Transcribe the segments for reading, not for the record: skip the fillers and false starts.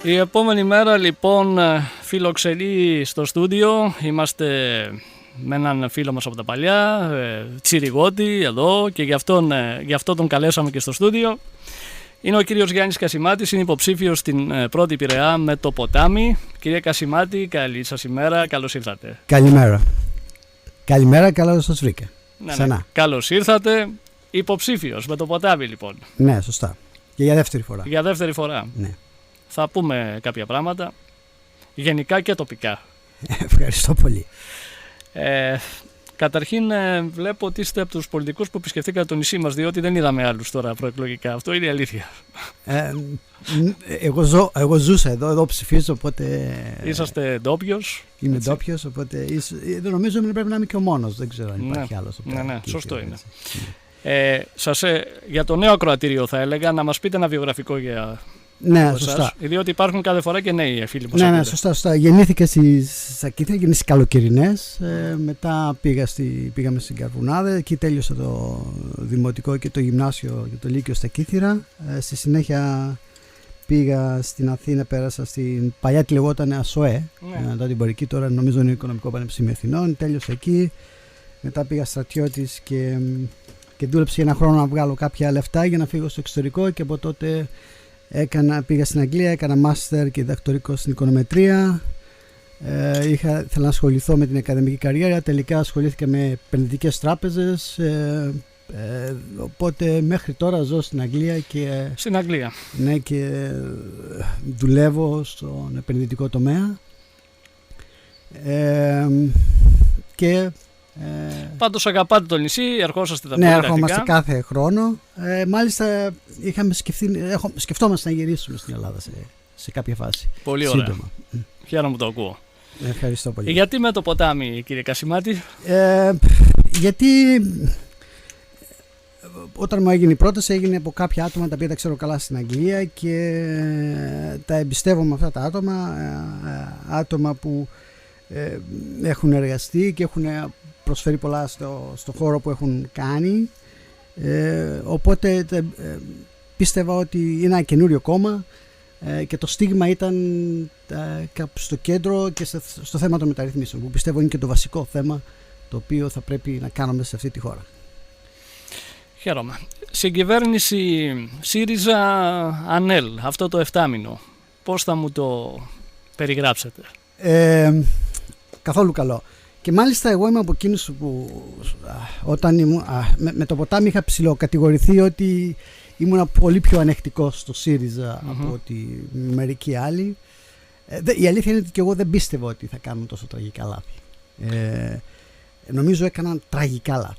Η επόμενη μέρα λοιπόν φιλοξενεί στο στούντιο. Είμαστε με έναν φίλο μας από τα παλιά, Τσιριγώτη εδώ, και γι' αυτό τον καλέσαμε και στο στούντιο. Είναι ο κύριος Γιάννης Κασιμάτης, είναι υποψήφιος στην πρώτη Πειραιά με το ποτάμι. Κύριε Κασιμάτη, καλή σας ημέρα, καλώς ήρθατε. Καλημέρα. Καλημέρα, καλώς σας βρήκα. Ναι. Καλώς ήρθατε, υποψήφιος με το ποτάμι λοιπόν. Ναι, σωστά. Και για δεύτερη φορά. Για δεύτερη φορά. Ναι. Θα πούμε κάποια πράγματα, γενικά και τοπικά. Ευχαριστώ πολύ. Καταρχήν βλέπω ότι είστε από τους πολιτικούς που επισκεφθήκατε το νησί μας, διότι δεν είδαμε άλλους τώρα προεκλογικά. Αυτό είναι η αλήθεια. Εγώ ζούσα εδώ ψηφίζω, οπότε... Είσαστε ντόπιος. Είμαι ντόπιος, οπότε δεν νομίζω ότι πρέπει να είμαι και ο μόνος. Δεν ξέρω αν υπάρχει άλλος. Ναι, σωστό είναι. Για το νέο ακροατήριο θα έλεγα να μας πείτε ένα βιογραφικό για... Ναι, σωστά. Διότι υπάρχουν κάθε φορά και νέοι φίλοι μας. Ναι, σωστά. Γεννήθηκα στα Κύθρα, γεννήθηκα στις καλοκαιρινές. Μετά πήγαμε στην Καρβουνάδα. Εκεί τέλειωσα το δημοτικό και το γυμνάσιο και το λύκειο στα Κύθρα. Στη συνέχεια πήγα στην Αθήνα, πέρασα στην παλιά τη λεγόταν ΑΣΟΕ. Μετά την πορική, τώρα νομίζω είναι Οικονομικό Πανεπιστήμιο Αθηνών. Τέλειωσα εκεί. Μετά πήγα στρατιώτης και δούλεψα για ένα χρόνο να βγάλω κάποια λεφτά για να φύγω στο εξωτερικό, και από τότε πήγα στην Αγγλία, έκανα μάστερ και διδακτορικό στην οικονομετρία. Ήθελα να ασχοληθώ με την ακαδημική καριέρα, τελικά ασχολήθηκα με επενδυτικές τράπεζες, οπότε μέχρι τώρα ζω στην Αγγλία και, ναι, και δουλεύω στον επενδυτικό τομέα. Πάντως αγαπάτε το νησί, ερχόσαστε τα Ναι, ερχόμαστε κάθε χρόνο. Μάλιστα σκεφτόμαστε να γυρίσουμε στην Ελλάδα σε κάποια φάση. Πολύ ωραία. Σύντομα. Χαίρομαι που το ακούω. Ευχαριστώ πολύ. Γιατί με το ποτάμι, κύριε Κασιμάτη? Γιατί όταν μου έγινε η πρόταση, έγινε από κάποια άτομα τα οποία τα ξέρω καλά στην Αγγλία και τα εμπιστεύομαι αυτά τα άτομα που έχουν εργαστεί και έχουν προσφέρει πολλά στο χώρο που έχουν κάνει, οπότε πίστευα ότι είναι ένα καινούριο κόμμα και το στίγμα ήταν στο κέντρο και στο θέμα των μεταρρυθμίσεων, που πιστεύω είναι και το βασικό θέμα το οποίο θα πρέπει να κάνουμε σε αυτή τη χώρα. Χαίρομαι. Συγκυβέρνηση ΣΥΡΙΖΑ ΑΝΕΛ, αυτό το 7μηνο, πώς θα μου το περιγράψετε? Καθόλου καλό. Και μάλιστα εγώ είμαι από εκείνους που όταν με το ποτάμι είχα ψιλοκατηγορηθεί ότι ήμουν πολύ πιο ανεκτικός στο ΣΥΡΙΖΑ από ότι μερικοί άλλοι. Η αλήθεια είναι ότι και εγώ δεν πίστευα ότι θα κάνουν τόσο τραγικά λάθη. Νομίζω έκαναν τραγικά λάθη.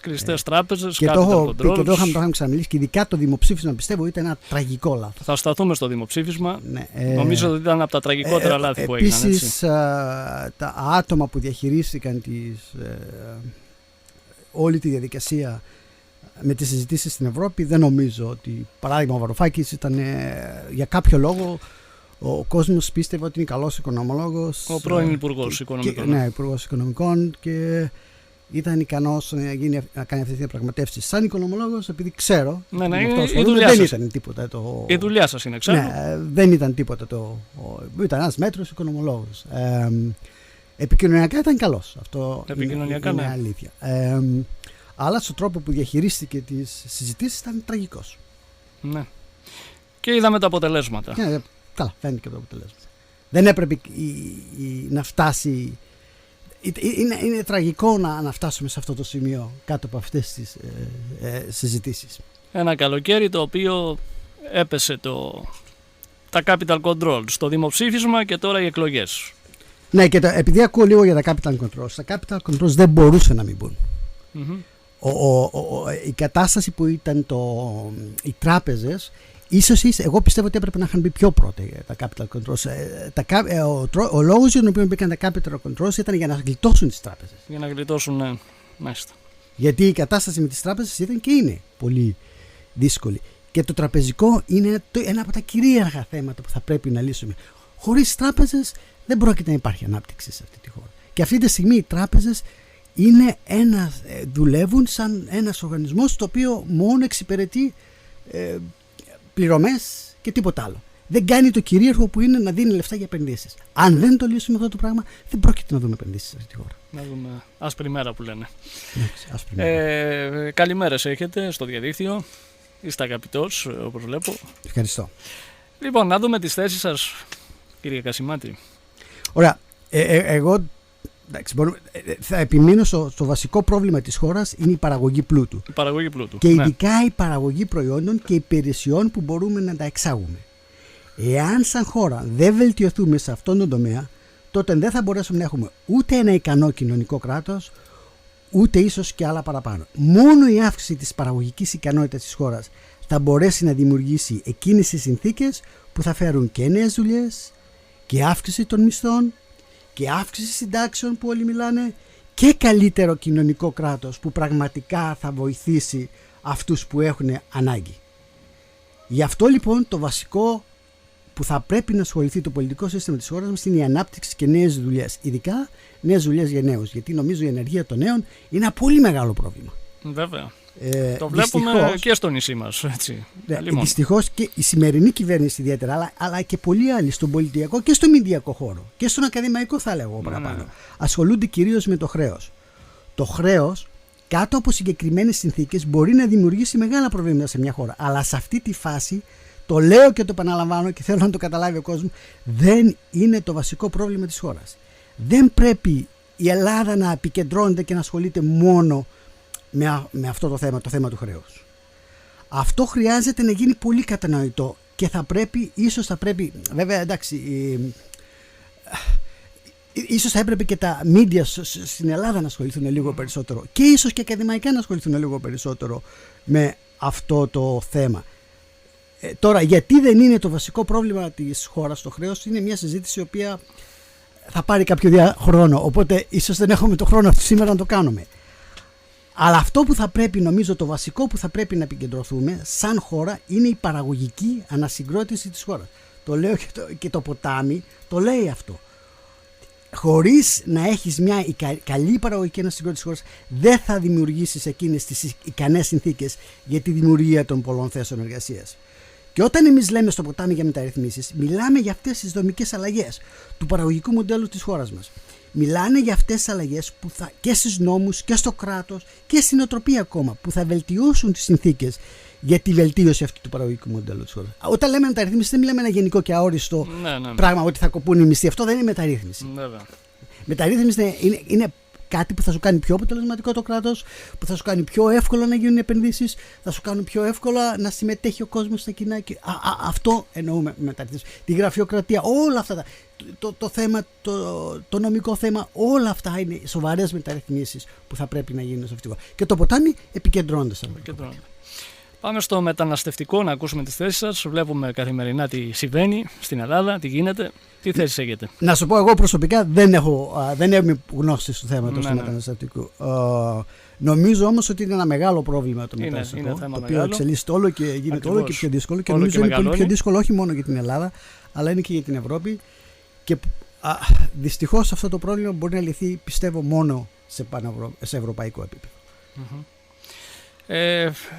Κλειστές τράπεζες, και το είχαμε ξαναμιλήσει, και ειδικά το δημοψήφισμα πιστεύω ήταν ένα τραγικό λάθος. Θα σταθούμε στο δημοψήφισμα. Ναι, νομίζω ότι ήταν από τα τραγικότερα λάθη που έγιναν. Επίσης, τα άτομα που διαχειρίστηκαν όλη τη διαδικασία με τις συζητήσεις στην Ευρώπη, δεν νομίζω ότι, παράδειγμα ο Βαρουφάκης ήταν για κάποιο λόγο, ο κόσμος πίστευε ότι είναι καλός οικονομολόγος. Ο πρώην Υπουργός Οικονομικών. Ναι, Υπουργός Οικονομικών, και ήταν ικανός να κάνει αυτή τη διαπραγματεύση σαν οικονομολόγος, επειδή ξέρω. Ναι, δεν ήταν τίποτα το. Η δουλειά σας είναι, ξέρω. Ναι, δεν ήταν τίποτα το. Ήταν ένας μέτρος οικονομολόγος. Επικοινωνιακά ήταν καλός. Αυτό είναι αλήθεια. Αλλά στον τρόπο που διαχειρίστηκε τις συζητήσεις ήταν τραγικός. Ναι. Και είδαμε τα αποτελέσματα. Ναι, καλά, φαίνεται και τα αποτελέσματα. Δεν έπρεπε να φτάσει. Είναι τραγικό να φτάσουμε σε αυτό το σημείο κάτω από αυτές τις συζητήσεις. Ένα καλοκαίρι το οποίο έπεσε τα capital control στο δημοψήφισμα και τώρα οι εκλογές. Ναι, και επειδή ακούω λίγο για τα capital controls, τα capital controls δεν μπορούσε να μην μπουν. Η κατάσταση που ήταν οι τράπεζες, ίσως εγώ πιστεύω ότι έπρεπε να είχαν μπει πιο πρώτα τα capital controls. Ο λόγος για τον οποίο μπήκαν τα capital controls ήταν για να γλιτώσουν τις τράπεζες. Για να γλιτώσουν, ναι, μάλιστα. Γιατί η κατάσταση με τις τράπεζες ήταν και είναι πολύ δύσκολη. Και το τραπεζικό είναι ένα από τα κυρίαρχα θέματα που θα πρέπει να λύσουμε. Χωρίς τράπεζες δεν πρόκειται να υπάρχει ανάπτυξη σε αυτή τη χώρα. Και αυτή τη στιγμή οι τράπεζες δουλεύουν σαν ένας οργανισμός το οποίο μόνο εξυπηρετεί πληρωμές και τίποτα άλλο. Δεν κάνει το κυρίαρχο που είναι να δίνει λεφτά για επενδύσεις. Αν δεν το λύσουμε αυτό το πράγμα, δεν πρόκειται να δούμε επενδύσεις σε αυτή τη χώρα. Να δούμε άσπρη μέρα που λένε. Άσπρη μέρα. Καλημέρες έχετε στο διαδίκτυο. Είστε αγαπητός, όπως βλέπω. Ευχαριστώ. Λοιπόν, να δούμε τις θέσεις σας, κύριε Κασιμάτη. Ωραία. Εγώ θα επιμείνω στο βασικό πρόβλημα της χώρας, είναι η παραγωγή πλούτου. Η παραγωγή πλούτου. Και ειδικά η παραγωγή προϊόντων και υπηρεσιών που μπορούμε να τα εξάγουμε. Εάν σαν χώρα δεν βελτιωθούμε σε αυτόν τον τομέα, τότε δεν θα μπορέσουμε να έχουμε ούτε ένα ικανό κοινωνικό κράτος, ούτε ίσως και άλλα παραπάνω. Μόνο η αύξηση της παραγωγικής ικανότητας της χώρας θα μπορέσει να δημιουργήσει εκείνες τις συνθήκες που θα φέρουν και νέες δουλειές και αύξηση των μισθών και αύξηση συντάξεων που όλοι μιλάνε και καλύτερο κοινωνικό κράτος που πραγματικά θα βοηθήσει αυτούς που έχουν ανάγκη. Γι' αυτό λοιπόν το βασικό που θα πρέπει να ασχοληθεί το πολιτικό σύστημα της χώρας μας είναι η ανάπτυξη και νέες δουλειές. Ειδικά νέες δουλειές για νέους. Γιατί νομίζω η ενεργεία των νέων είναι ένα πολύ μεγάλο πρόβλημα. Βέβαια. Το βλέπουμε και στο νησί μας. Δυστυχώς και η σημερινή κυβέρνηση ιδιαίτερα, αλλά και πολλοί άλλοι στον πολιτιακό και στο μηντιακό χώρο και στον ακαδημαϊκό, θα λέγω παραπάνω, ασχολούνται κυρίως με το χρέος. Το χρέος, κάτω από συγκεκριμένες συνθήκες, μπορεί να δημιουργήσει μεγάλα προβλήματα σε μια χώρα. Αλλά σε αυτή τη φάση, το λέω και το επαναλαμβάνω και θέλω να το καταλάβει ο κόσμος, δεν είναι το βασικό πρόβλημα της χώρας. Δεν πρέπει η Ελλάδα να επικεντρώνεται και να ασχολείται μόνο με αυτό το θέμα του χρέους. Αυτό χρειάζεται να γίνει πολύ κατανοητό και ίσως θα πρέπει, βέβαια εντάξει, ίσως θα έπρεπε και τα media στην Ελλάδα να ασχοληθούν λίγο περισσότερο και ίσως και ακαδημαϊκά να ασχοληθούν λίγο περισσότερο με αυτό το θέμα. Τώρα, γιατί δεν είναι το βασικό πρόβλημα της χώρας το χρέος, είναι μια συζήτηση η οποία θα πάρει κάποιο χρόνο, οπότε ίσως δεν έχουμε το χρόνο αυτό σήμερα να το κάνουμε. Αλλά αυτό που θα πρέπει, νομίζω το βασικό που θα πρέπει να επικεντρωθούμε σαν χώρα είναι η παραγωγική ανασυγκρότηση της χώρας. Το λέω και το ποτάμι το λέει αυτό. Χωρίς να έχεις μια καλή παραγωγική ανασυγκρότηση της χώρας, δεν θα δημιουργήσεις εκείνες τις ικανές συνθήκες για τη δημιουργία των πολλών θέσεων εργασίας. Και όταν εμείς λέμε στο ποτάμι για μεταρρυθμίσεις, μιλάμε για αυτές τις δομικές αλλαγές του παραγωγικού μοντέλου της χώρας μας. Μιλάνε για αυτές τις αλλαγές και στους νόμους και στο κράτος και στην νοοτροπία ακόμα, που θα βελτιώσουν τις συνθήκες για τη βελτίωση αυτού του παραγωγικού μοντέλου της χώρας. Όταν λέμε μεταρρύθμιση, δεν μιλάμε ένα γενικό και αόριστο πράγμα ότι θα κοπούν οι μισθοί. Αυτό δεν είναι μεταρρύθμιση. Μεταρρύθμιση είναι κάτι που θα σου κάνει πιο αποτελεσματικό το κράτος, που θα σου κάνει πιο εύκολο να γίνουν επενδύσεις, θα σου κάνουν πιο εύκολα να συμμετέχει ο κόσμος στα κοινά. Αυτό εννοούμε μεταρρύθμιση. Τη γραφειοκρατία, όλα αυτά. Το θέμα, το νομικό θέμα, όλα αυτά είναι σοβαρές μεταρρυθμίσεις που θα πρέπει να γίνουν σε αυτή τη χώρα. Και το ποτάμι επικεντρώνεται σε αυτό. Πάμε στο μεταναστευτικό να ακούσουμε τις θέσεις σας. Βλέπουμε καθημερινά τι συμβαίνει στην Ελλάδα, τι γίνεται. Τι θέσεις έχετε? Να σου πω, εγώ προσωπικά δεν έχω γνώση του θέματος του μεταναστευτικού. Νομίζω όμως ότι είναι ένα μεγάλο πρόβλημα το μεταναστευτικό, το οποίο εξελίσσεται όλο και γίνεται όλο και πιο δύσκολο και νομίζω είναι πολύ πιο δύσκολο όχι μόνο για την Ελλάδα, αλλά είναι και για την Ευρώπη. Και δυστυχώς αυτό το πρόβλημα μπορεί να λυθεί, πιστεύω, μόνο σε ευρωπαϊκό επίπεδο.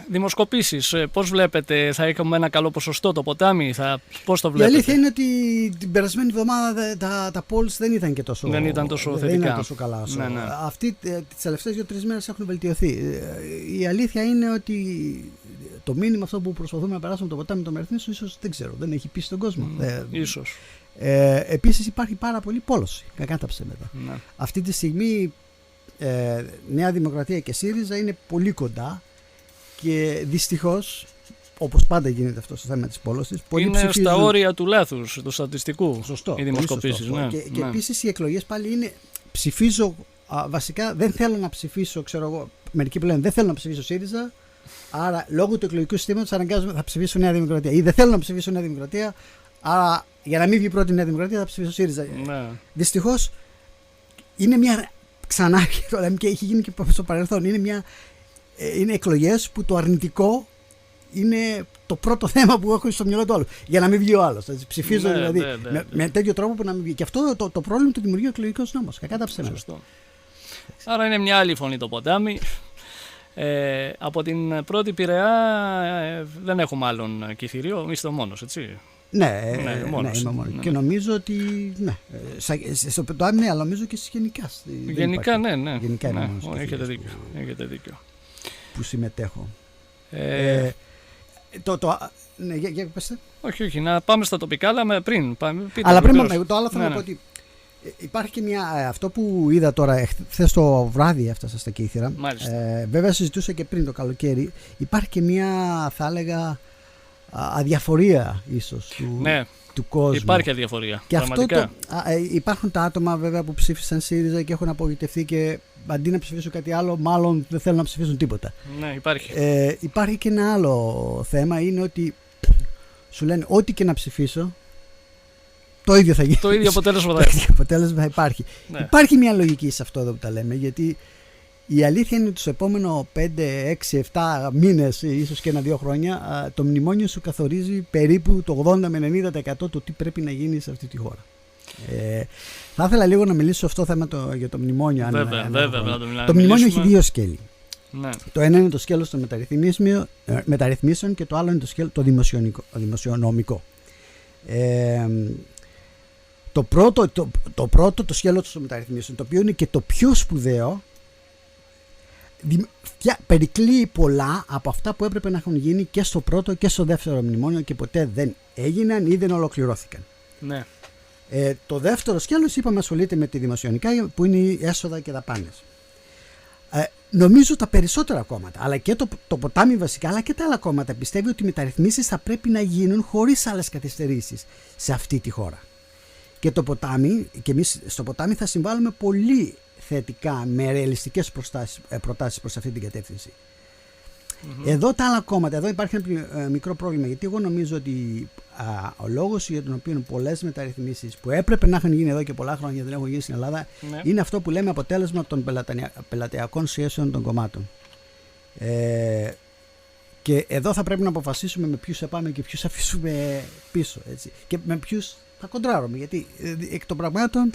Δημοσκοπήσεις, πώς βλέπετε, θα έχουμε ένα καλό ποσοστό το ποτάμι, πώς το βλέπετε? Η αλήθεια είναι ότι την περασμένη εβδομάδα τα polls δεν ήταν και τόσο, τόσο καλά. Αυτοί τις τελευταίες 2-3 μέρες έχουν βελτιωθεί. Η αλήθεια είναι ότι το μήνυμα αυτό που προσπαθούμε να περάσουμε το ποτάμι των μεθνήσεων, ίσως δεν ξέρω, δεν έχει πείσει τον κόσμο. Ίσως. Επίσης υπάρχει πάρα πολύ πόλωση, κακά τα ψέματα. Αυτή τη στιγμή Νέα Δημοκρατία και ΣΥΡΙΖΑ είναι πολύ κοντά και δυστυχώς, όπως πάντα γίνεται αυτό στο θέμα της πόλωσης, πολλοί είναι ψηφίζουν στα όρια του λάθους, του στατιστικού. Σωστό, οι δημοσκοπήσεις. Και επίσης οι εκλογές πάλι είναι, ψηφίζω, βασικά δεν θέλω να ψηφίσω, ξέρω εγώ, μερικοί που λένε δεν θέλω να ψηφίσω ΣΥΡΙΖΑ, άρα λόγω του εκλογικού συστήματος αναγκάζομαι θα ψηφίσω Νέα Δημοκρατία, ή δεν θέλω να ψηφίσω Νέα Δημοκρατία, άρα για να μην βγει πρώτη Νέα Δημοκρατία θα ψηφίσω ΣΥΡΙΖΑ. Δυστυχώς είναι μια, ξανά και έχει γίνει και στο παρελθόν, είναι εκλογές που το αρνητικό είναι το πρώτο θέμα που έχω στο μυαλό του άλλου. Για να μην βγει ο άλλος. Ψηφίζω με τέτοιο τρόπο που να μην βγει. Και αυτό το πρόβλημα το δημιουργεί ο εκλογικός νόμος. Κακά τα ψέματα. Άρα είναι μια άλλη φωνή το ποτάμι. Από την πρώτη Πειραιά δεν έχουμε άλλον Κηφιρίο. Είστε ο μόνος, έτσι. Ναι, μόνος. είμαι μόνος. Και νομίζω ότι. Ναι, στο ποτάμι, ναι, αλλά νομίζω και γενικά. Γενικά, ναι. Γενικά είμαι μόνος. Έχετε δίκιο. Που συμμετέχω. Ναι, για πέστε. Όχι, να πάμε στα τοπικά, αλλά πριν. Αλλά πριν, το άλλο θέλω να πω ότι υπάρχει και αυτό που είδα τώρα, χθες το βράδυ έφτασα στα Κύθυρα. Βέβαια συζητούσα και πριν το καλοκαίρι. Υπάρχει και μια, θα έλεγα, αδιαφορία ίσως του κόσμου. Υπάρχει αδιαφορία. Και υπάρχουν τα άτομα βέβαια που ψήφισαν ΣΥΡΙΖΑ και έχουν απογοητευτεί και αντί να ψηφίσουν κάτι άλλο, μάλλον δεν θέλουν να ψηφίσουν τίποτα. Ναι, υπάρχει. Υπάρχει και ένα άλλο θέμα, είναι ότι σου λένε ό,τι και να ψηφίσω, το ίδιο θα γίνει. Το ίδιο αποτέλεσμα θα υπάρχει. Ναι. Υπάρχει μια λογική σε αυτό εδώ που τα λέμε, γιατί η αλήθεια είναι ότι στους επόμενους 5, 6, 7 μήνες, ίσως και 1-2 χρόνια, το μνημόνιο σου καθορίζει περίπου το 80 με 90% του τι πρέπει να γίνει σε αυτή τη χώρα. Θα ήθελα λίγο να μιλήσω αυτό το θέμα για το μνημόνιο. Βέβαια, το μνημόνιο έχει δύο σκέλη. Ναι. Το ένα είναι το σκέλος των μεταρρυθμίσεων και το άλλο είναι το σκέλος το δημοσιονομικό. Το πρώτο, το σκέλος των μεταρρυθμίσεων, το οποίο είναι και το πιο σπουδαίο, περικλείει πολλά από αυτά που έπρεπε να έχουν γίνει και στο πρώτο και στο δεύτερο μνημόνιο και ποτέ δεν έγιναν ή δεν ολοκληρώθηκαν. Ναι. Το δεύτερο σκέλος, είπαμε, ασχολείται με τη δημοσιονομικά, που είναι οι έσοδα και δαπάνες. Νομίζω τα περισσότερα κόμματα, αλλά και το ποτάμι βασικά, αλλά και τα άλλα κόμματα πιστεύει ότι οι μεταρρυθμίσεις θα πρέπει να γίνουν χωρίς άλλες καθυστερήσεις σε αυτή τη χώρα. Και και εμείς στο ποτάμι θα συμβάλλουμε πολύ θετικά με ρεαλιστικές προτάσεις προς αυτή την κατεύθυνση. Εδώ τα άλλα κόμματα, εδώ υπάρχει ένα μικρό πρόβλημα, γιατί εγώ νομίζω ότι ο λόγος για τον οποίο πολλές μεταρρυθμίσεις που έπρεπε να έχουν γίνει εδώ και πολλά χρόνια δεν έχουν γίνει στην Ελλάδα, είναι αυτό που λέμε αποτέλεσμα των πελατειακών σχέσεων των κομμάτων. Και εδώ θα πρέπει να αποφασίσουμε με ποιους θα πάμε και ποιους θα αφήσουμε πίσω. Έτσι. Και με ποιους θα κοντράρουμε. Γιατί εκ των πραγμάτων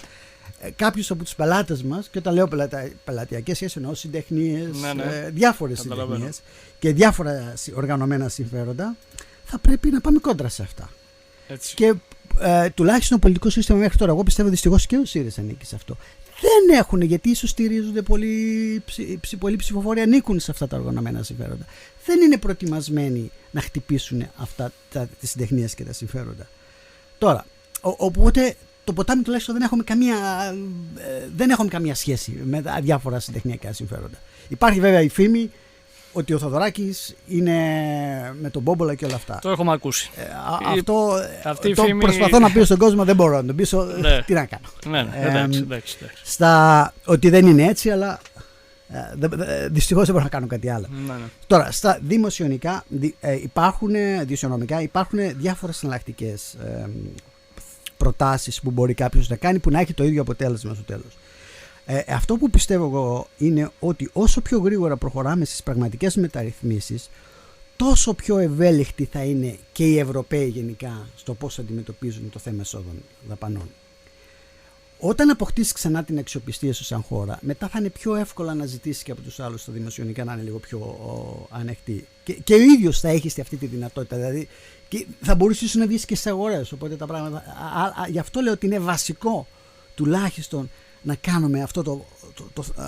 κάποιους από τους πελάτες μας, και όταν λέω πελατειακές σχέσεις εννοώ συντεχνίες, διάφορες συντεχνίες και διάφορα οργανωμένα συμφέροντα, θα πρέπει να πάμε κόντρα σε αυτά. Έτσι. Και τουλάχιστον το πολιτικό σύστημα μέχρι τώρα, εγώ πιστεύω δυστυχώς και ο ΣΥΡΙΖΑ ανήκει σε αυτό. Δεν έχουν, γιατί ίσως στηρίζονται πολλοί ψηφοφόροι ανήκουν σε αυτά τα οργανωμένα συμφέροντα. Δεν είναι προετοιμασμένοι να χτυπήσουν αυτά τις συντεχνίες και τα συμφέροντα. Τώρα, οπότε το ποτάμι τουλάχιστον δεν έχουμε καμία σχέση με τα διάφορα συντεχνιακά συμφέροντα. Υπάρχει βέβαια η φήμη ότι ο Θοδωράκης είναι με τον Μπόμπολα και όλα αυτά. Το έχουμε ακούσει. Αυτό φήμη... προσπαθώ να πει στον κόσμο, δεν μπορώ να τον πείσω. Ναι. Τι να κάνω. Εντάξει. Ότι δεν είναι έτσι, αλλά δυστυχώς δεν μπορώ να κάνω κάτι άλλο. Ναι. Τώρα, στα δημοσιονομικά υπάρχουν διάφορες εναλλακτικές προτάσεις που μπορεί κάποιος να κάνει που να έχει το ίδιο αποτέλεσμα στο τέλος. Αυτό που πιστεύω εγώ είναι ότι όσο πιο γρήγορα προχωράμε στις πραγματικές μεταρρυθμίσεις, τόσο πιο ευέλικτοι θα είναι και οι Ευρωπαίοι γενικά στο πώς αντιμετωπίζουν το θέμα εσόδων δαπανών. Όταν αποκτήσει ξανά την αξιοπιστία σου σαν χώρα, μετά θα είναι πιο εύκολα να ζητήσει και από τους άλλους τα δημοσιονομικά να είναι λίγο πιο ανοιχτοί. Και ο ίδιος θα έχεις αυτή τη δυνατότητα. Δηλαδή, και θα μπορούσες να βγεις και στις αγορές. Οπότε τα πράγματα. Γι' αυτό λέω ότι είναι βασικό τουλάχιστον να κάνουμε αυτό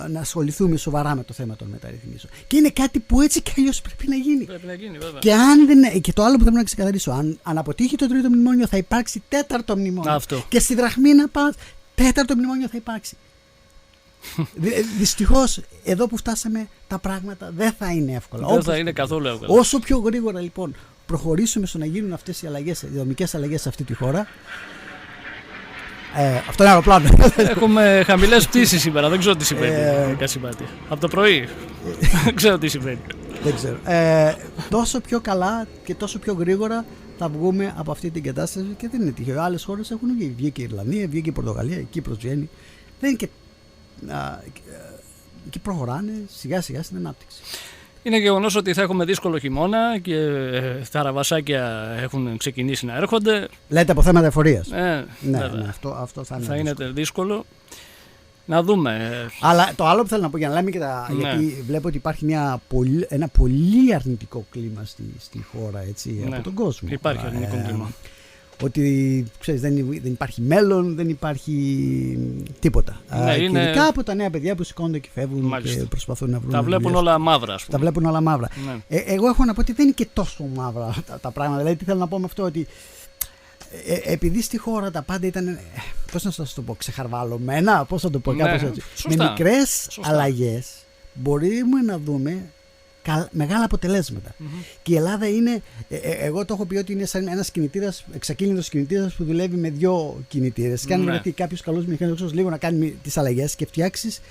να ασχοληθούμε σοβαρά με το θέμα των μεταρρυθμίσεων. Και είναι κάτι που έτσι κι αλλιώς πρέπει να γίνει. Πρέπει να γίνει, βέβαια. Και το άλλο που θέλω να ξεκαθαρίσω, αν αποτύχει το τρίτο μνημόνιο, θα υπάρξει τέταρτο μνημόνιο. Αυτό. Και στη δραχμή να πας, τέταρτο μνημόνιο θα υπάρξει. Δυστυχώς, εδώ που φτάσαμε, τα πράγματα δεν θα είναι εύκολα. Δεν θα είναι καθόλου εύκολα. Όσο πιο γρήγορα λοιπόν προχωρήσουμε στο να γίνουν αυτές οι αλλαγές, οι δομικές αλλαγές σε αυτή τη χώρα. Αυτό είναι αεροπλάνο. Έχουμε χαμηλές πτήσεις σήμερα. Δεν ξέρω τι συμβαίνει. Από το πρωί. Δεν ξέρω τι συμβαίνει. Δεν ξέρω. Τόσο πιο καλά και τόσο πιο γρήγορα θα βγούμε από αυτή την κατάσταση και δεν είναι τυχαίο. Άλλες χώρες έχουν βγει. Βγήκε η Ιρλανδία, βγήκε η Πορτογαλία, η Κύπρος βγαίνει. Δεν είναι και προχωράνε σιγά σιγά στην ανάπτυξη. Είναι γεγονός ότι θα έχουμε δύσκολο χειμώνα και τα ραβασάκια έχουν ξεκινήσει να έρχονται. Λέτε από θέματα εφορίας. Ναι, αυτό θα είναι δύσκολο. Να δούμε. Αλλά το άλλο που θέλω να πω για να λέμε γιατί βλέπω ότι υπάρχει ένα πολύ αρνητικό κλίμα στη χώρα, έτσι, από τον κόσμο. Υπάρχει αρνητικό κλίμα. ότι ξέρεις, δεν υπάρχει μέλλον, δεν υπάρχει τίποτα. Ναι, και ειδικά από τα νέα παιδιά που σηκώνονται και φεύγουν. Μάλιστα. Και προσπαθούν να βρουν. Τα βλέπουν όλα μαύρα, ας πούμε. Τα βλέπουν όλα μαύρα. Ναι. Εγώ έχω να πω ότι δεν είναι και τόσο μαύρα τα πράγματα. Δηλαδή, τι θέλω να πω με αυτό, ότι επειδή στη χώρα τα πάντα ήταν, πώς να σας το πω, ξεχαρβαλωμένα, πώς θα το πω, κάπως έτσι. Με μικρές αλλαγές μπορούμε να δούμε μεγάλα αποτελέσματα. Και η Ελλάδα είναι, εγώ το έχω πει ότι είναι σαν ένας κινητήρας, εξακίνητος κινητήρας που δουλεύει με 2 κινητήρες. Και αν βρεθεί κάποιος καλός μηχανικός λίγο να κάνει τις αλλαγές και φτιάξεις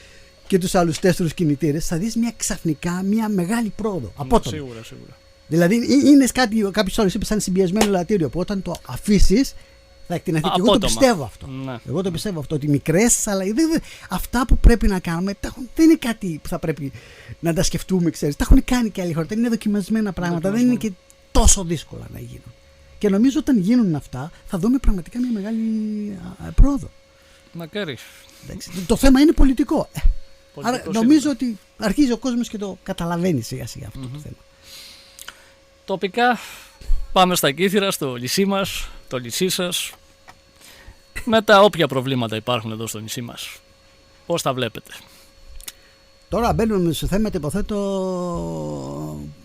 και τους άλλους 4 κινητήρες, θα δεις ξαφνικά μια μεγάλη πρόοδο. Απότομα. Σίγουρα. Δηλαδή είναι κάποιος άλλος είπε σαν συμπιεσμένο ελαττήριο που όταν το αφήσεις θα εκτιναθεί. Και εγώ το πιστεύω αυτό. Ναι. Εγώ το πιστεύω αυτό. Ότι μικρές αλλαγές, αυτά που πρέπει να κάνουμε δεν είναι κάτι που θα πρέπει να τα σκεφτούμε, ξέρεις. Τα έχουν κάνει και άλλοι χώρες. Είναι δοκιμασμένα πράγματα. Δεν είναι και τόσο δύσκολα να γίνουν. Και νομίζω όταν γίνουν αυτά θα δούμε πραγματικά μια μεγάλη πρόοδο. Μακάρι. Το θέμα είναι πολιτικό. Άρα νομίζω ότι αρχίζει ο κόσμος και το καταλαβαίνει σιγά σιγά αυτό το θέμα. Τοπικά πάμε στα Κύθυρα, στο νησί μας, το νησί σας, με τα όποια προβλήματα υπάρχουν εδώ στο νησί μας. Πώς τα βλέπετε? Τώρα μπαίνουμε σε θέματα, υποθέτω,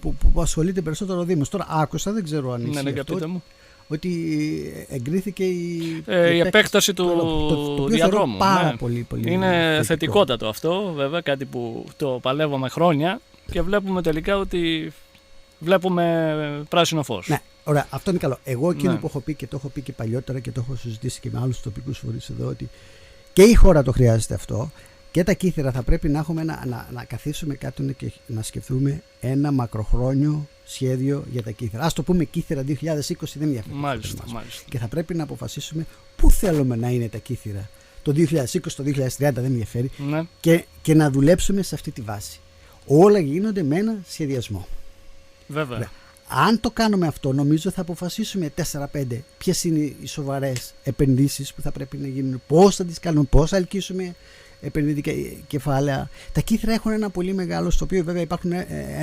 που ασχολείται περισσότερο ο Δήμος. Τώρα άκουσα, δεν ξέρω αν ισχύει αυτό, ότι εγκρίθηκε η επέκταση του διαδρόμου. Πάρα πολύ είναι θετικότατο αυτό, βέβαια, κάτι που το παλεύουμε χρόνια και βλέπουμε τελικά ότι βλέπουμε πράσινο φως. Ναι, ωραία, αυτό είναι καλό. Εγώ εκείνο που έχω πει και το έχω πει και παλιότερα και το έχω συζητήσει και με άλλους τοπικούς φορείς εδώ, ότι και η χώρα το χρειάζεται αυτό και τα Κύθυρα θα πρέπει να έχουμε να καθίσουμε κάτω και να σκεφτούμε ένα μακροχρόνιο σχέδιο για τα Κύθυρα. Ας το πούμε Κύθυρα 2020, δεν ενδιαφέρει. Μάλιστα. Και θα πρέπει να αποφασίσουμε πού θέλουμε να είναι τα Κύθυρα το 2020, το 2030, δεν ενδιαφέρει. Ναι. Και να δουλέψουμε σε αυτή τη βάση. Όλα γίνονται με ένα σχεδιασμό. Βέβαια. Αν το κάνουμε αυτό, νομίζω θα αποφασίσουμε 4-5 ποιες είναι οι σοβαρές επενδύσεις που θα πρέπει να γίνουν, πώς θα τις κάνουμε, πώς θα ελκύσουμε επενδυτικά κεφάλαια. Τα Κύθυρα έχουν ένα πολύ μεγάλο, στο οποίο βέβαια υπάρχουν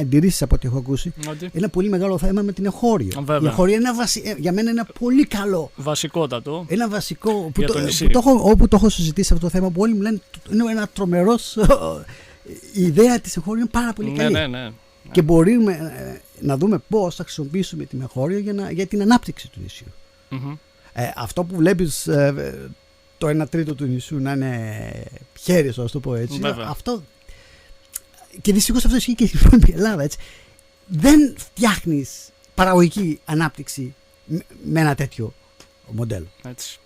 αντιρρήσεις από ό,τι έχω ακούσει. Ένα πολύ μεγάλο θέμα με την εχώρια. Η εχώρια είναι για μένα ένα πολύ καλό. Βασικότατο. Ένα βασικό. Όπου το έχω συζητήσει αυτό το θέμα, που όλοι μου λένε είναι ένα τρομερό. Η ιδέα της εχώρια είναι πάρα πολύ καλή. Ναι. Και μπορούμε να δούμε πώς θα χρησιμοποιήσουμε την εχώρια για την ανάπτυξη του νησιού. Αυτό που βλέπεις το 1/3 του νησιού να είναι χέρι, ας το πω έτσι. Αυτό, και δυστυχώς αυτό ισχύει και στην υπόλοιπη Ελλάδα. Έτσι. Δεν φτιάχνεις παραγωγική ανάπτυξη με ένα τέτοιο μοντέλο. Έτσι.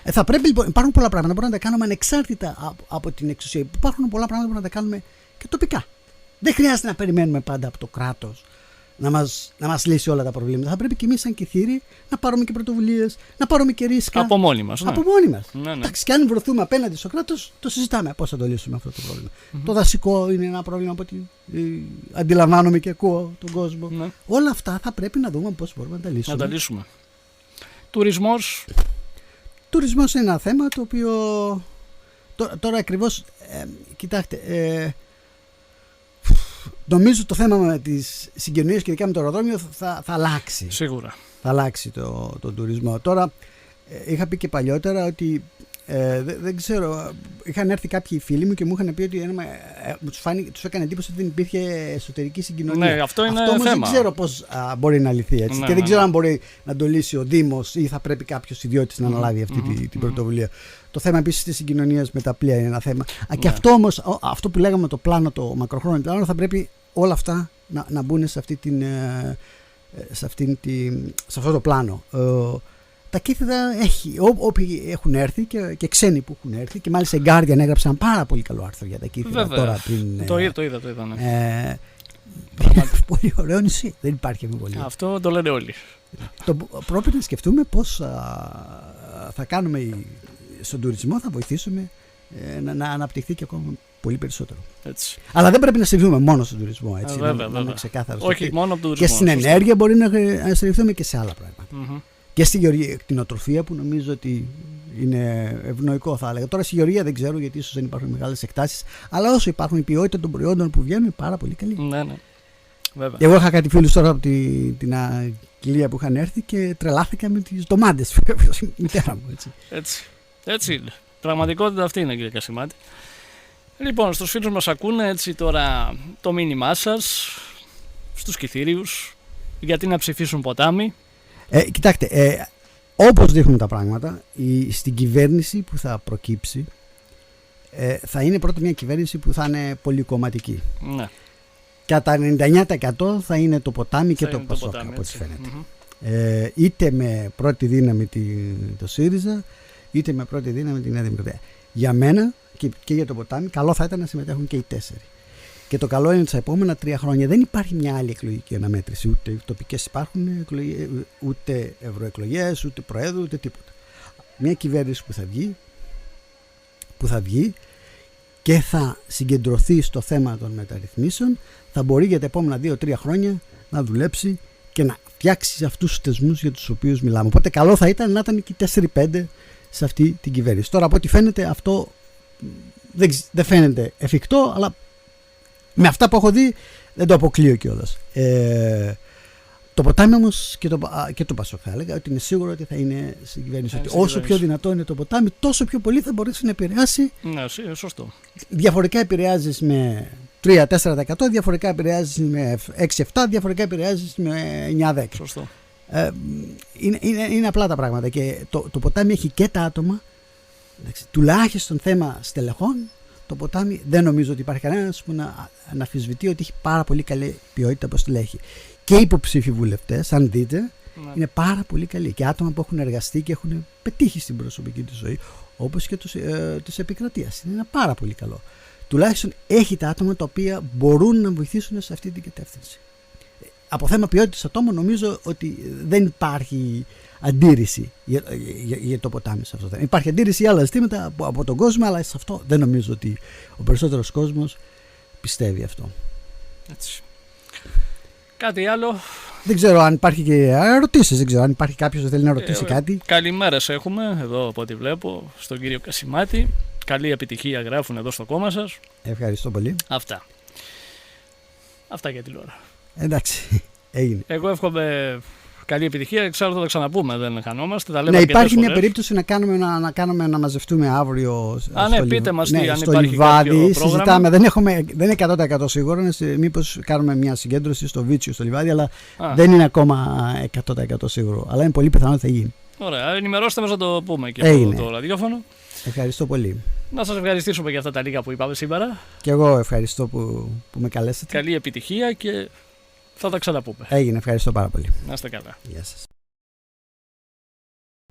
Θα πρέπει, λοιπόν, υπάρχουν πολλά πράγματα που μπορούμε να τα κάνουμε ανεξάρτητα από την εξουσία. Υπάρχουν πολλά πράγματα που μπορούμε να τα κάνουμε και τοπικά. Δεν χρειάζεται να περιμένουμε πάντα από το κράτος να μας λύσει όλα τα προβλήματα. Θα πρέπει και εμείς σαν Κυθύροι να πάρουμε και πρωτοβουλίες, να πάρουμε και ρίσκα. Από μόνοι μας. Από μόνοι μας. Ναι. Εντάξει, και αν βρεθούμε απέναντι στο κράτος, το συζητάμε πώς θα το λύσουμε αυτό το πρόβλημα. Το δασικό είναι ένα πρόβλημα από ό,τι αντιλαμβάνομαι και ακούω τον κόσμο. Ναι. Όλα αυτά θα πρέπει να δούμε πώς μπορούμε να τα λύσουμε. Να τα λύσουμε. Τουρισμός. Τουρισμός είναι ένα θέμα το οποίο τώρα ακριβώς, κοιτάξτε, νομίζω το θέμα με τις συγκοινωνίες και ειδικά με το αεροδρόμιο θα αλλάξει. Σίγουρα. Θα αλλάξει τον τουρισμό. Τώρα, είχα πει και παλιότερα ότι δεν ξέρω, είχαν έρθει κάποιοι φίλοι μου και μου είχαν πει ότι τους έκανε εντύπωση ότι δεν υπήρχε εσωτερική συγκοινωνία. Ναι, αυτό είναι όμως θέμα. δεν ξέρω πώς μπορεί να λυθεί έτσι. Και δεν ξέρω αν μπορεί να το λύσει ο Δήμος ή θα πρέπει κάποιος ιδιώτης να αναλάβει αυτή την πρωτοβουλία. Το θέμα επίσης της συγκοινωνίας με τα πλοία είναι ένα θέμα. Και αυτό όμως, αυτό που λέγαμε το πλάνο, το μακροχρόνιο πλάνο, θα πρέπει όλα αυτά να μπουν σε αυτό το πλάνο. Τα Κύθυρα όποιοι έχουν έρθει και ξένοι που έχουν έρθει, και μάλιστα η Guardian έγραψε ένα πάρα πολύ καλό άρθρο για τα Κύθυρα. Τώρα το είδα. Ναι. Πολύ ωραίο νησί, δεν υπάρχει αμφιβολία. Αυτό το λένε όλοι. Πρέπει να σκεφτούμε πώς θα κάνουμε στον τουρισμό, θα βοηθήσουμε να αναπτυχθεί και ακόμα πολύ περισσότερο. Έτσι. Αλλά δεν πρέπει να στηριχθούμε μόνο στον τουρισμό. Έτσι, βέβαια. Όχι μόνο από τον τουρισμό. Και στην ενέργεια μπορεί να στηριχθούμε και σε άλλα πράγματα. Και στη κτηνοτροφία, που νομίζω ότι είναι ευνοϊκό, θα έλεγα. Τώρα στη γεωργία δεν ξέρω, γιατί ίσως δεν υπάρχουν μεγάλες εκτάσεις, αλλά όσο υπάρχουν, η ποιότητα των προϊόντων που βγαίνουν είναι πάρα πολύ καλή. Ναι. Βέβαια. Εγώ είχα κάτι φίλους τώρα από την Αγγλία που είχαν έρθει και τρελάθηκα με τις ντομάτες. Η μητέρα μου, έτσι. Έτσι είναι. Πραγματικότητα αυτή είναι, κύριε Κασιμάτη. Λοιπόν, στους φίλους μας ακούνε έτσι τώρα το μήνυμά σας, στους Κιθύριους, γιατί να ψηφίσουν Ποτάμι. Κοιτάξτε, όπως δείχνουν τα πράγματα, στην κυβέρνηση που θα προκύψει, θα είναι πρώτα μια κυβέρνηση που θα είναι πολυκομματική. Ναι. Κατά 99% θα είναι το Ποτάμι και το Πασόκ, από ό,τι φαίνεται. Είτε με πρώτη δύναμη το ΣΥΡΙΖΑ, είτε με πρώτη δύναμη τη Νέα Δημοκρατία. Για μένα και για το Ποτάμι, καλό θα ήταν να συμμετέχουν και οι 4. Και το καλό είναι ότι στα επόμενα 3 χρόνια δεν υπάρχει μια άλλη εκλογική αναμέτρηση. Ούτε τοπικές υπάρχουν, ούτε ευρωεκλογές, ούτε προέδρου, ούτε τίποτα. Μια κυβέρνηση που θα βγει και θα συγκεντρωθεί στο θέμα των μεταρρυθμίσεων, θα μπορεί για τα επόμενα 2-3 χρόνια να δουλέψει και να φτιάξει αυτούς τους θεσμούς για τους οποίους μιλάμε. Οπότε καλό θα ήταν να ήταν και 4-5 σε αυτή την κυβέρνηση. Τώρα από ό,τι φαίνεται αυτό δεν φαίνεται εφικτό, αλλά με αυτά που έχω δει δεν το αποκλείω κιόλας. Το Ποτάμι όμως και το Πασόκ θα έλεγα ότι είναι σίγουρο ότι θα είναι στην κυβέρνηση. Ότι όσο πιο δυνατό είναι το Ποτάμι, τόσο πιο πολύ θα μπορέσει να επηρεάσει. Ναι, σωστό. Διαφορετικά επηρεάζεις με 3-4%, διαφορετικά επηρεάζεις με 6-7%, διαφορετικά επηρεάζεις με 9-10%. Σωστό. Είναι απλά τα πράγματα και το Ποτάμι έχει και τα άτομα, εντάξει, τουλάχιστον θέμα στελεχών. Το Ποτάμι δεν νομίζω ότι υπάρχει κανένας που να αμφισβητεί ότι έχει πάρα πολύ καλή ποιότητα από στελέχη. Και οι υποψήφοι βουλευτές, αν δείτε, είναι πάρα πολύ καλοί. Και άτομα που έχουν εργαστεί και έχουν πετύχει στην προσωπική του ζωή, όπως και της επικρατείας. Είναι ένα πάρα πολύ καλό. Τουλάχιστον έχει τα άτομα τα οποία μπορούν να βοηθήσουν σε αυτή την κατεύθυνση. Από θέμα ποιότητας ατόμων νομίζω ότι δεν υπάρχει αντίρρηση για το Ποτάμι σε αυτό το θέμα. Υπάρχει αντίρρηση για άλλα ζητήματα από τον κόσμο, αλλά σε αυτό δεν νομίζω ότι ο περισσότερος κόσμος πιστεύει αυτό. Έτσι. Κάτι άλλο? Δεν ξέρω αν υπάρχει και ερωτήσεις, δεν ξέρω αν υπάρχει κάποιος που θέλει να ρωτήσει κάτι. Καλημέρες έχουμε εδώ από ό,τι βλέπω στον κύριο Κασιμάτη. Καλή επιτυχία γράφουν εδώ στο κόμμα σας. Ευχαριστώ πολύ. Αυτά για την ώρα. Εντάξει, έγινε. Εγώ εύχομαι καλή επιτυχία, ξέρω θα τα ξαναπούμε, δεν χανόμαστε. Τα λέμε υπάρχει μια περίπτωση να μαζευτούμε αύριο πείτε μας αν στο υπάρχει Λιβάδι. Συζητάμε, δεν είναι 100% σίγουρο, μήπως κάνουμε μια συγκέντρωση στο Βίτσιο, στο Λιβάδι, αλλά δεν είναι ακόμα 100% σίγουρο. Αλλά είναι πολύ πιθανό ότι θα γίνει. Ωραία, ενημερώστε μας να το πούμε και από το ραδιόφωνο. Ευχαριστώ πολύ. Να σας ευχαριστήσουμε για αυτά τα λίγα που είπαμε σήμερα. Και εγώ ευχαριστώ που με καλέσατε. Καλή επιτυχία και θα τα ξαναπούμε. Έγινε, ευχαριστώ πάρα πολύ. Να είστε καλά. Γεια σας.